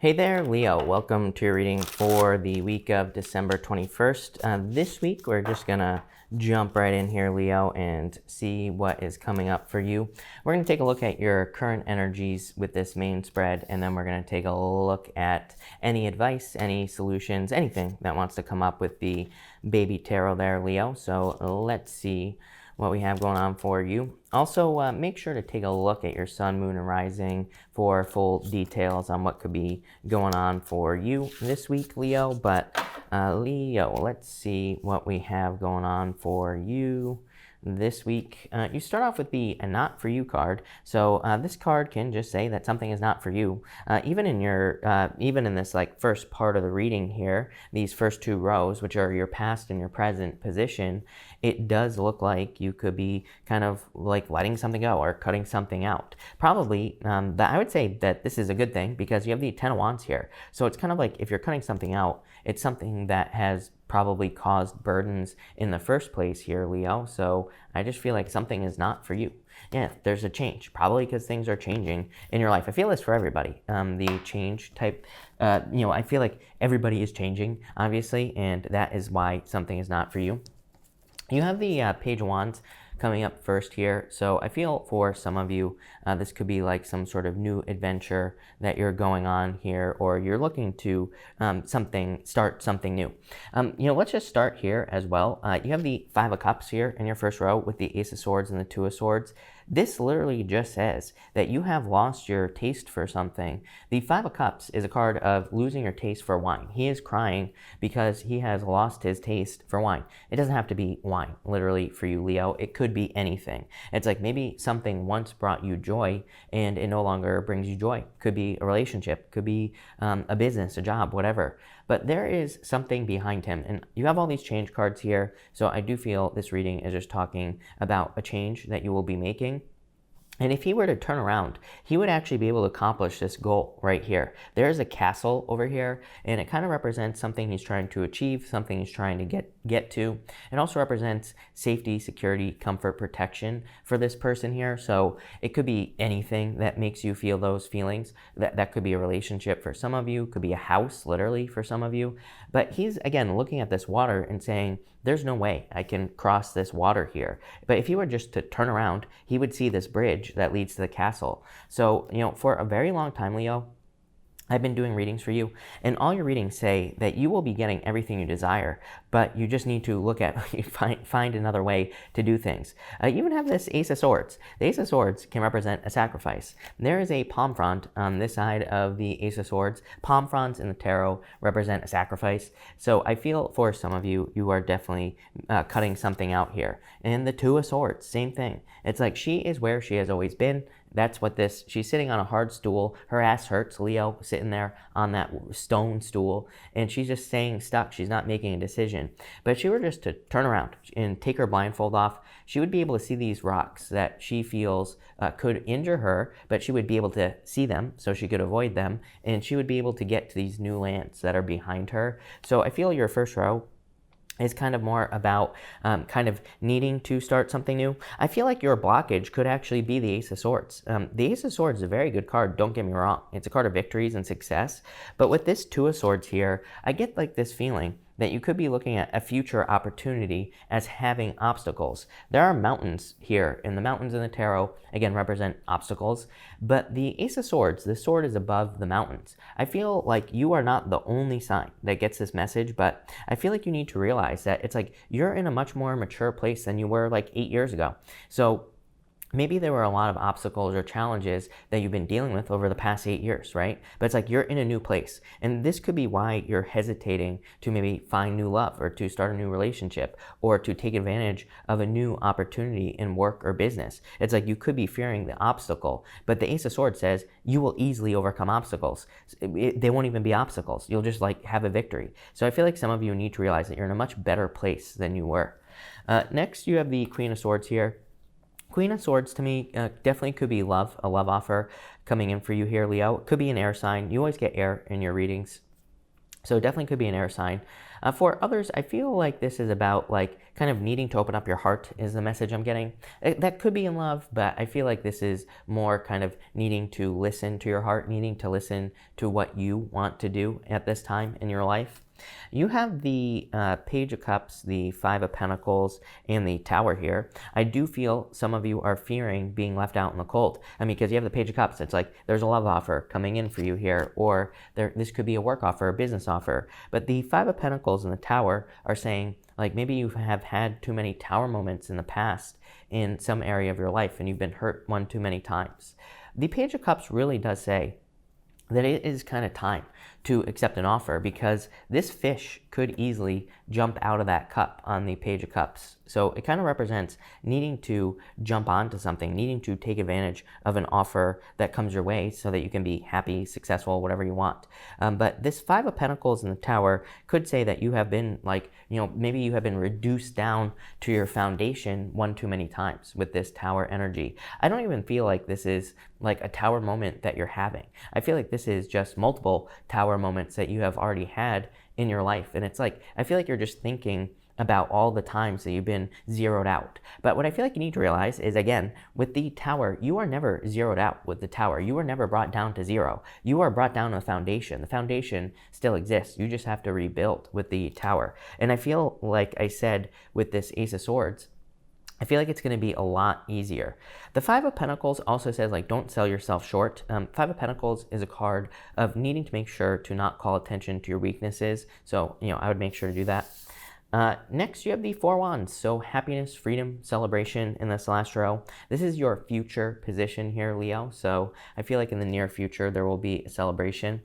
Hey there, Leo. Welcome to your reading for the week of December 21st. This week, we're just going to jump right in here, Leo, and see what is coming up for you. We're going to take a look at your current energies with this main spread, and then we're going to take a look at any advice, any solutions, anything that wants to come up with the baby tarot there, Leo. So let's see what we have going on for you. Also, make sure to take a look at your sun, moon, and rising for full details on what could be going on for you this week, Leo. But Leo, let's see what we have going on for you this week. You start off with the not for you card. So this card can just say that something is not for you. Even in this like first part of the reading here, these first two rows, which are your past and your present position, it does look like you could be kind of like letting something go or cutting something out. Probably, I would say that this is a good thing because you have the Ten of Wands here. So it's kind of like if you're cutting something out, it's something that has probably caused burdens in the first place here, Leo. So I just feel like something is not for you. Yeah, there's a change, probably because things are changing in your life. I feel this for everybody. The change type, I feel like everybody is changing, obviously, and that is why something is not for you. You have the Page of Wands coming up first here. So I feel for some of you, this could be like some sort of new adventure that you're going on here, or you're looking to start something new. Let's just start here as well. You have the Five of Cups here in your first row with the Ace of Swords and the Two of Swords. This literally just says that you have lost your taste for something. The Five of Cups is a card of losing your taste for wine. He is crying because he has lost his taste for wine. It doesn't have to be wine, literally, for you, Leo. It could be anything. It's like maybe something once brought you joy and it no longer brings you joy. Could be a relationship, could be a business, a job, whatever. But there is something behind him. And you have all these change cards here. So I do feel this reading is just talking about a change that you will be making. And if he were to turn around, he would actually be able to accomplish this goal right here. There's a castle over here, and it kind of represents something he's trying to achieve, something he's trying to get to. It also represents safety, security, comfort, protection for this person here. So it could be anything that makes you feel those feelings. That could be a relationship for some of you, could be a house, literally, for some of you. But he's, again, looking at this water and saying, there's no way I can cross this water here. But if he were just to turn around, he would see this bridge that leads to the castle. So, for a very long time, Leo, I've been doing readings for you, and all your readings say that you will be getting everything you desire, but you just need to look at, find another way to do things. You even have this Ace of Swords. The Ace of Swords can represent a sacrifice. There is a palm frond on this side of the Ace of Swords. Palm fronds in the tarot represent a sacrifice. So I feel for some of you, you are definitely cutting something out here. And the Two of Swords, same thing. It's like she is where she has always been. That's what she's sitting on a hard stool. Her ass hurts, Leo, sitting there on that stone stool. And she's just staying stuck. She's not making a decision. But if she were just to turn around and take her blindfold off, she would be able to see these rocks that she feels could injure her, but she would be able to see them so she could avoid them. And she would be able to get to these new lands that are behind her. So I feel your first row is kind of more about kind of needing to start something new. I feel like your blockage could actually be the Ace of Swords. The Ace of Swords is a very good card, don't get me wrong. It's a card of victories and success. But with this Two of Swords here, I get like this feeling that you could be looking at a future opportunity as having obstacles. There are mountains here, and the mountains in the tarot, again, represent obstacles. But the Ace of Swords, the sword is above the mountains. I feel like you are not the only sign that gets this message, but I feel like you need to realize that it's like you're in a much more mature place than you were like 8 years ago. So maybe there were a lot of obstacles or challenges that you've been dealing with over the past 8 years, right? But it's like you're in a new place. And this could be why you're hesitating to maybe find new love or to start a new relationship or to take advantage of a new opportunity in work or business. It's like you could be fearing the obstacle, but the Ace of Swords says you will easily overcome obstacles. They won't even be obstacles. You'll just like have a victory. So I feel like some of you need to realize that you're in a much better place than you were. Next, you have the Queen of Swords here. Queen of Swords to me definitely could be love, a love offer coming in for you here, Leo. It could be an air sign. You always get air in your readings. So it definitely could be an air sign. For others, I feel like this is about like kind of needing to open up your heart is the message I'm getting. That could be in love, but I feel like this is more kind of needing to listen to your heart, needing to listen to what you want to do at this time in your life. You have the Page of Cups, the Five of Pentacles, and the Tower here. I do feel some of you are fearing being left out in the cold. I mean, because you have the Page of Cups. It's like there's a love offer coming in for you here, or this could be a work offer, a business offer. But the Five of Pentacles and the Tower are saying, like, maybe you have had too many Tower moments in the past in some area of your life, and you've been hurt one too many times. The Page of Cups really does say that it is kind of time to accept an offer, because this fish could easily jump out of that cup on the Page of Cups. So it kind of represents needing to jump onto something, needing to take advantage of an offer that comes your way so that you can be happy, successful, whatever you want. But this Five of Pentacles in the Tower could say that you have been like, maybe you have been reduced down to your foundation one too many times with this Tower energy. I don't even feel like this is like a Tower moment that you're having. I feel like this is just multiple Tower moments that you have already had in your life. And it's like, I feel like you're just thinking about all the times that you've been zeroed out. But what I feel like you need to realize is, again, with the Tower, you are never zeroed out with the Tower. You are never brought down to zero. You are brought down to the foundation. The foundation still exists. You just have to rebuild with the Tower. And I feel like I said with this Ace of Swords, I feel like it's going to be a lot easier. The Five of Pentacles also says, like, don't sell yourself short. Five of Pentacles is a card of needing to make sure to not call attention to your weaknesses. So, I would make sure to do that. Next, you have the Four Wands. So happiness, freedom, celebration in this last row. This is your future position here, Leo. So I feel like in the near future, there will be a celebration.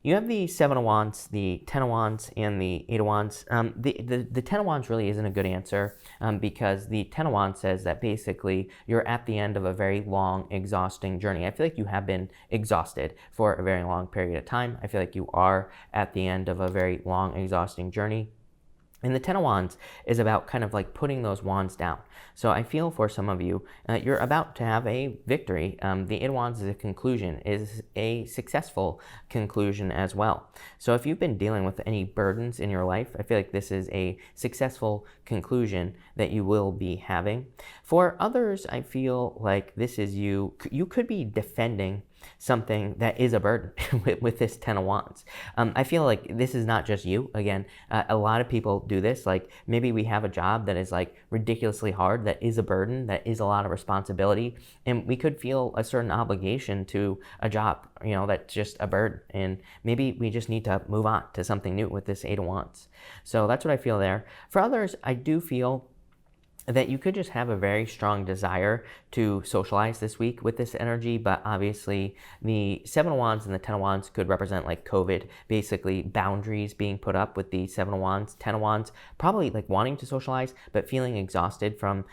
You have the Seven of Wands, the Ten of Wands, and the Eight of Wands. The Ten of Wands really isn't a good answer because the Ten of Wands says that basically you're at the end of a very long, exhausting journey. I feel like you have been exhausted for a very long period of time. I feel like you are at the end of a very long, exhausting journey. And the Ten of Wands is about kind of like putting those wands down. So I feel for some of you, you're about to have a victory. The Eight of Wands is a conclusion, is a successful conclusion as well. So if you've been dealing with any burdens in your life, I feel like this is a successful conclusion that you will be having. For others, I feel like this is you could be defending something that is a burden with this Ten of Wands. I feel like this is not just you. Again, a lot of people do this. Like maybe we have a job that is like ridiculously hard, that is a burden, that is a lot of responsibility, and we could feel a certain obligation to a job, that's just a burden, and maybe we just need to move on to something new with this Eight of Wands. So that's what I feel there. For others, I do feel that you could just have a very strong desire to socialize this week with this energy, but obviously the Seven of Wands and the Ten of Wands could represent like COVID, basically boundaries being put up with the Seven of Wands. Ten of Wands, probably like wanting to socialize, but feeling exhausted from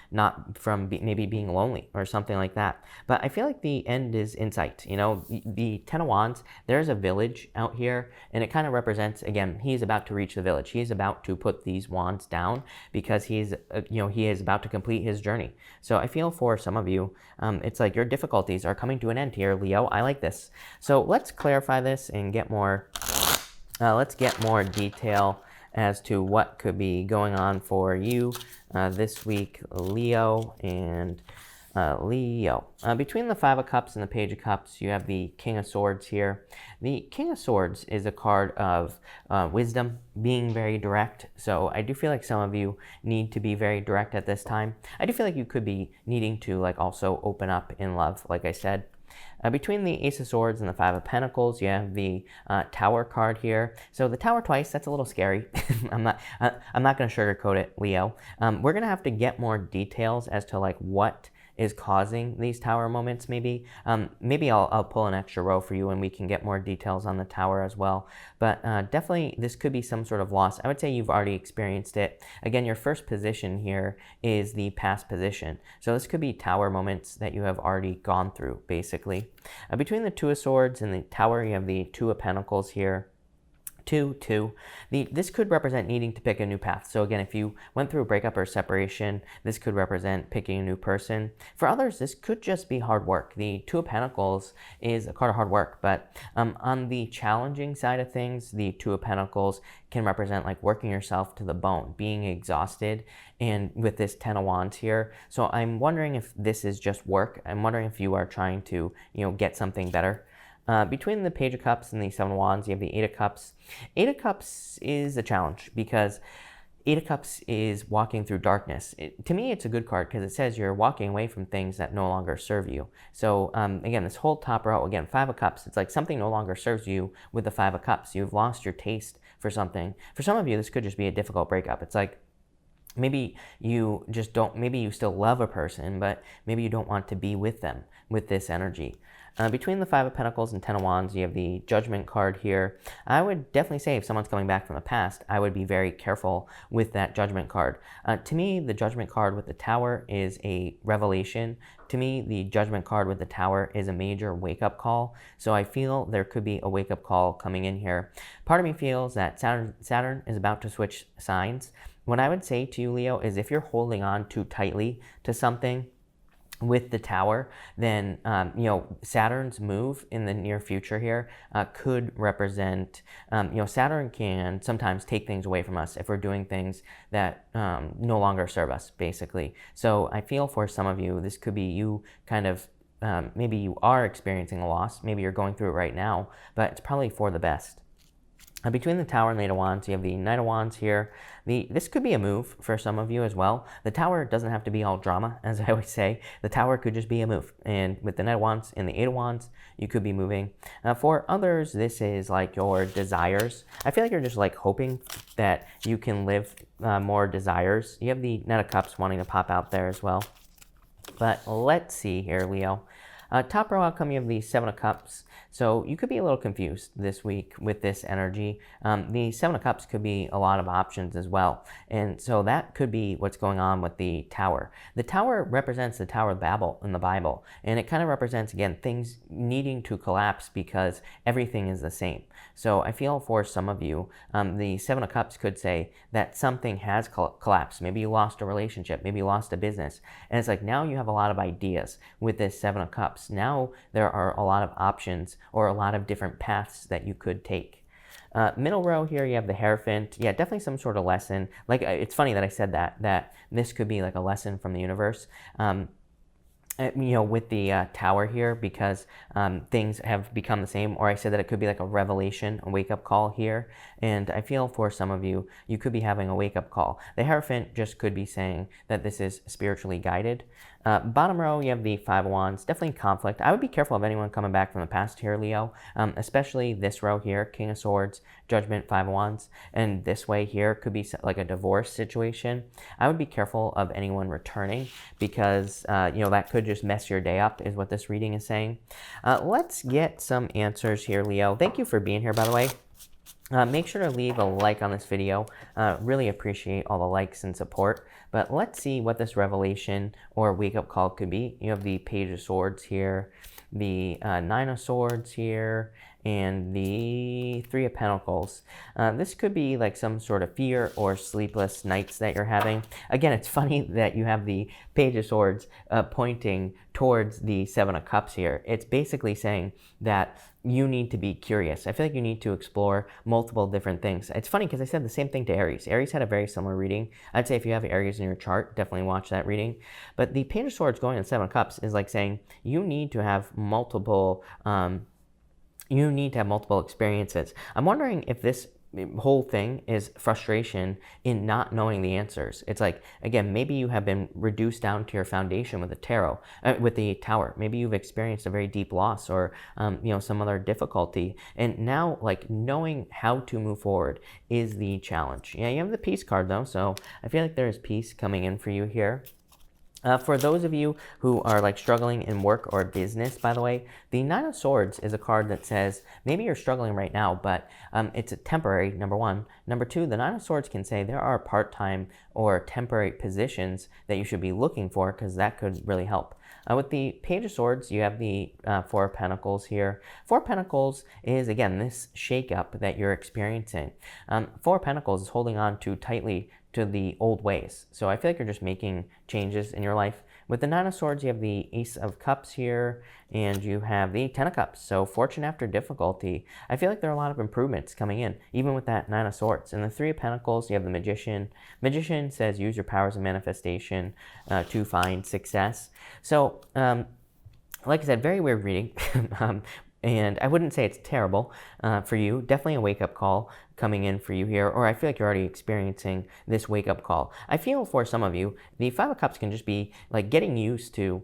maybe being lonely or something like that. But I feel like the end is in sight. The Ten of Wands, there's a village out here, and it kind of represents, again, he's about to reach the village. He is about to put these wands down because he is about to complete his journey. So I feel for some of you, it's like your difficulties are coming to an end here, Leo. I like this. So let's clarify this and get more, let's get more detail as to what could be going on for you this week, Leo and Leo. Between the Five of Cups and the Page of Cups, you have the King of Swords here. The King of Swords is a card of wisdom, being very direct. So I do feel like some of you need to be very direct at this time. I do feel like you could be needing to like also open up in love, like I said. Between the Ace of Swords and the Five of Pentacles, you have the Tower card here. So the Tower twice, that's a little scary. I'm not going to sugarcoat it, Leo. We're going to have to get more details as to like what is causing these Tower moments. Maybe I'll pull an extra row for you and we can get more details on the Tower as well. But definitely this could be some sort of loss. I would say you've already experienced it. Again, your first position here is the past position. So this could be Tower moments that you have already gone through, basically. Between the Two of Swords and the Tower, you have the Two of Pentacles here. Two. This could represent needing to pick a new path. So again, if you went through a breakup or separation, this could represent picking a new person. For others, this could just be hard work. The Two of Pentacles is a card of hard work, but on the challenging side of things, the Two of Pentacles can represent like working yourself to the bone, being exhausted, and with this Ten of Wands here. So I'm wondering if this is just work. I'm wondering if you are trying to, get something better. Between the Page of Cups and the Seven of Wands, you have the Eight of Cups. Eight of Cups is a challenge because Eight of Cups is walking through darkness. To me, it's a good card because it says you're walking away from things that no longer serve you. So again, this whole top row, again, Five of Cups, it's like something no longer serves you with the Five of Cups. You've lost your taste for something. For some of you, this could just be a difficult breakup. It's like, maybe you just don't, maybe you still love a person, but maybe you don't want to be with them with this energy. Between the Five of Pentacles and Ten of Wands, you have the Judgment card here. I would definitely say if someone's coming back from the past, I would be very careful with that Judgment card. To me, the Judgment card with the Tower is a revelation. To me, the Judgment card with the Tower is a major wake-up call. So I feel there could be a wake-up call coming in here. Part of me feels that Saturn is about to switch signs. What I would say to you, Leo, is if you're holding on too tightly to something with the Tower, then, Saturn's move in the near future here could represent, Saturn can sometimes take things away from us if we're doing things that no longer serve us, basically. So I feel for some of you, this could be you kind of, maybe you are experiencing a loss, maybe you're going through it right now, but it's probably for the best. Between the Tower and the Eight of Wands, you have the Knight of Wands here. This could be a move for some of you as well. The Tower doesn't have to be all drama, as I always say. The Tower could just be a move. And with the Knight of Wands and the Eight of Wands, you could be moving. For others, this is like your desires. I feel like you're just like hoping that you can live more desires. You have the Knight of Cups wanting to pop out there as well. But let's see here, Leo. Top row outcome, you have the Seven of Cups. So you could be a little confused this week with this energy. The Seven of Cups could be a lot of options as well. And so that could be what's going on with the Tower. The Tower represents the Tower of Babel in the Bible. And it kind of represents, again, things needing to collapse because everything is the same. So I feel for some of you, the Seven of Cups could say that something has collapsed. Maybe you lost a relationship. Maybe you lost a business. And it's like now you have a lot of ideas with this Seven of Cups. Now there are a lot of options or a lot of different paths that you could take. Middle row here, you have the Hierophant. Yeah, definitely some sort of lesson. Like, it's funny that I said that this could be like a lesson from the universe. With the Tower here, because things have become the same, or I said that it could be like a revelation, a wake-up call here, and I feel for some of you, you could be having a wake-up call. The Hierophant just could be saying that this is spiritually guided. Bottom row, you have the Five of Wands, definitely conflict. I would be careful of anyone coming back from the past here, Leo, especially this row here, King of Swords, Judgment, Five of Wands, and this way here could be like a divorce situation. I would be careful of anyone returning because, that could just mess your day up is what this reading is saying. Let's get some answers here, Leo. Thank you for being here, by the way. Make sure to leave a like on this video. Really appreciate all the likes and support. But let's see what this revelation or wake-up call could be. You have the Page of Swords here, the Nine of Swords here, and the Three of Pentacles. This could be like some sort of fear or sleepless nights that you're having. Again, it's funny that you have the Page of Swords pointing towards the Seven of Cups here. It's basically saying that you need to be curious. I feel like you need to explore multiple different things. It's funny because I said the same thing to Aries. Aries had a very similar reading. I'd say if you have Aries in your chart, definitely watch that reading. But the Page of Swords going to Seven of Cups is like saying you need to have multiple experiences. I'm wondering if this whole thing is frustration in not knowing the answers. It's like, again, maybe you have been reduced down to your foundation with the tarot, with the Tower. Maybe you've experienced a very deep loss or, some other difficulty. And now, like, knowing how to move forward is the challenge. Yeah, you have the Peace card, though, so I feel like there is peace coming in for you here. For those of you who are like struggling in work or business, by the way, the Nine of Swords is a card that says maybe you're struggling right now, but it's a temporary, number one. Number two, the Nine of Swords can say there are part-time or temporary positions that you should be looking for, because that could really help. With the Page of Swords, you have the Four of Pentacles here. Four of Pentacles is, again, this shakeup that you're experiencing. Four of Pentacles is holding on too tightly to the old ways. So I feel like you're just making changes in your life. With the Nine of Swords, you have the Ace of Cups here, and you have the Ten of Cups. So fortune after difficulty. I feel like there are a lot of improvements coming in, even with that Nine of Swords. And the Three of Pentacles, you have the Magician. Magician says use your powers of manifestation to find success. So, like I said, very weird reading. And I wouldn't say it's terrible for you. Definitely a wake-up call coming in for you here, or I feel like you're already experiencing this wake-up call. I feel for some of you, the Five of Cups can just be like getting used to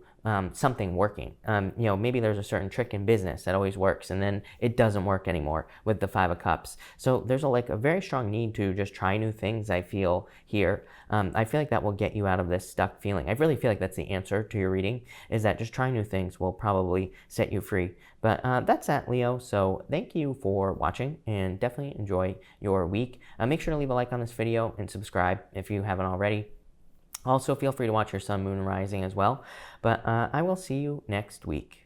something working. Maybe there's a certain trick in business that always works, and then it doesn't work anymore with the Five of Cups. So there's a very strong need to just try new things, I feel here. I feel like that will get you out of this stuck feeling. I really feel like that's the answer to your reading, is that just trying new things will probably set you free. But that's that, Leo. So thank you for watching, and definitely enjoy your week. Make sure to leave a like on this video and subscribe if you haven't already. Also, feel free to watch your sun, moon, and rising as well. But I will see you next week.